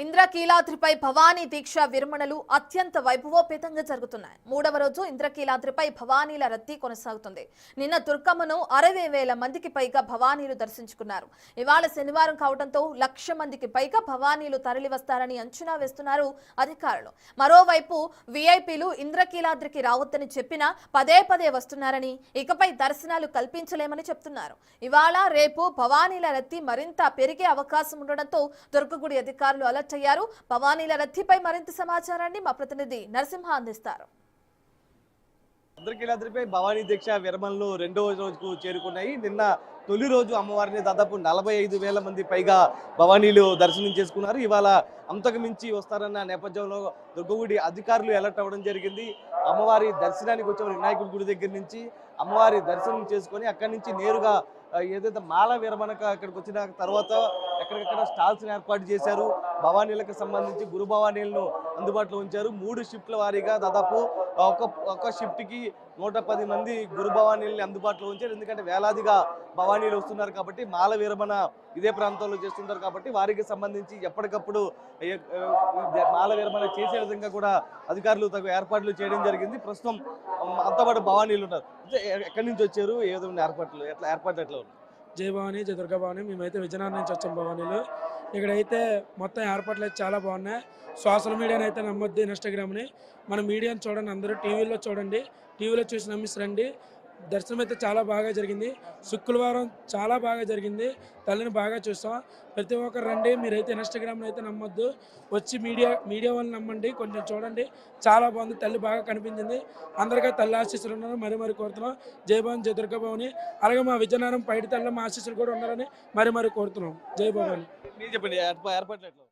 ఇంద్రకీలాద్రిపై భవానీ దీక్ష విరమణలు అత్యంత వైభవోపేతంగా జరుగుతున్నాయి. మూడవ రోజు ఇంద్రకీలాద్రిపై భవానీల రద్దీ కొనసాగుతుంది. నిన్న దుర్గమ్మను 60,000 మందికి పైగా భవానీలు దర్శించుకున్నారు. ఇవాళ శనివారం కావడంతో 1,00,000 మందికి పైగా భవానీలు తరలివస్తారని అంచనా వేస్తున్నారు అధికారులు. మరోవైపు వీఐపీలు ఇంద్రకీలాద్రికి రావద్దని చెప్పినా పదే పదే వస్తున్నారని, ఇకపై దర్శనాలు కల్పించలేమని చెప్తున్నారు. ఇవాళ రేపు భవానీల రద్దీ మరింత పెరిగే అవకాశం ఉండడంతో దుర్గగుడి అధికారులు అలర్ట్ అయ్యారు. భవానీల రద్దీపై మరింత సమాచారాన్ని మా ప్రతినిధి నరసింహ అందిస్తారు. ఇంద్రకీలాద్రిపై భవానీ దీక్ష విరమణలు రెండవ రోజుకు చేరుకున్నాయి. నిన్న తొలి రోజు అమ్మవారిని దాదాపు 45,000 మంది పైగా భవానీలు దర్శనం చేసుకున్నారు. ఇవాళ అంతకు మించి వస్తారన్న నేపథ్యంలో దుర్గగుడి అధికారులు అలర్ట్ అవ్వడం జరిగింది. అమ్మవారి దర్శనానికి వచ్చే వినాయకుడి గుడి దగ్గర నుంచి అమ్మవారి దర్శనం చేసుకొని అక్కడి నుంచి నేరుగా ఏదైతే మాల విరమణకు అక్కడికి వచ్చిన తర్వాత ఎక్కడికక్కడ స్టాల్స్ని ఏర్పాటు చేశారు. భవానీలకు సంబంధించి గురు భవానీలను అందుబాటులో ఉంచారు. 3 షిఫ్ట్ల వారీగా దాదాపు ఒక షిఫ్ట్కి 110 మంది గురు భవానీలని అందుబాటులో ఉంచారు. ఎందుకంటే వేలాదిగా భవానీలు వస్తున్నారు కాబట్టి, మాల విరమణ ఇదే ప్రాంతంలో చేస్తుంటారు కాబట్టి వారికి సంబంధించి ఎప్పటికప్పుడు మాల విరమణ చేసే విధంగా కూడా అధికారులు తగు ఏర్పాట్లు చేయడం జరిగింది. ప్రస్తుతం అంతపాటు భవానీలు ఉన్నారు. ఎక్కడి నుంచి వచ్చారు, ఏ విధమైన ఏర్పాట్లు ఎట్లా ఉన్నాయి? జై భవానీ, జై దుర్గా భవానీ. మేమైతే విజయనగరం నుంచి వచ్చాం భవానీలు. ఇక్కడైతే మొత్తం ఏర్పాట్లు అయితే చాలా బాగున్నాయి. సోషల్ మీడియాని అయితే నమ్మొద్దు, ఇన్స్టాగ్రామ్ని. మన మీడియాని చూడండి, అందరూ టీవీలో చూడండి, టీవీలో చూసి నమ్మిస్తారండి. దర్శనం అయితే చాలా బాగా జరిగింది. శుక్రవారం చాలా బాగా జరిగింది. తల్లిని బాగా చూస్తాం. ప్రతి ఒక్కరు రండి. మీరైతే ఇన్స్టాగ్రామ్ని అయితే నమ్మొద్దు, వచ్చి మీడియా వాళ్ళని నమ్మండి. కొంచెం చూడండి, చాలా బాగుంది. తల్లి బాగా కనిపించింది. అందరికీ తల్లి ఆశీస్సులు ఉన్నారు. మరి కోరుతున్నాం. జై భవాని, జై దుర్గా భవాని. అలాగే మా విజయనగరం పైడి తల్లి మా ఆశీస్సులు కూడా ఉన్నారని మరి కోరుతున్నాం. జై భవాని. మీరు చెప్పండి, ఏర్పాట్లు ఎట్లా?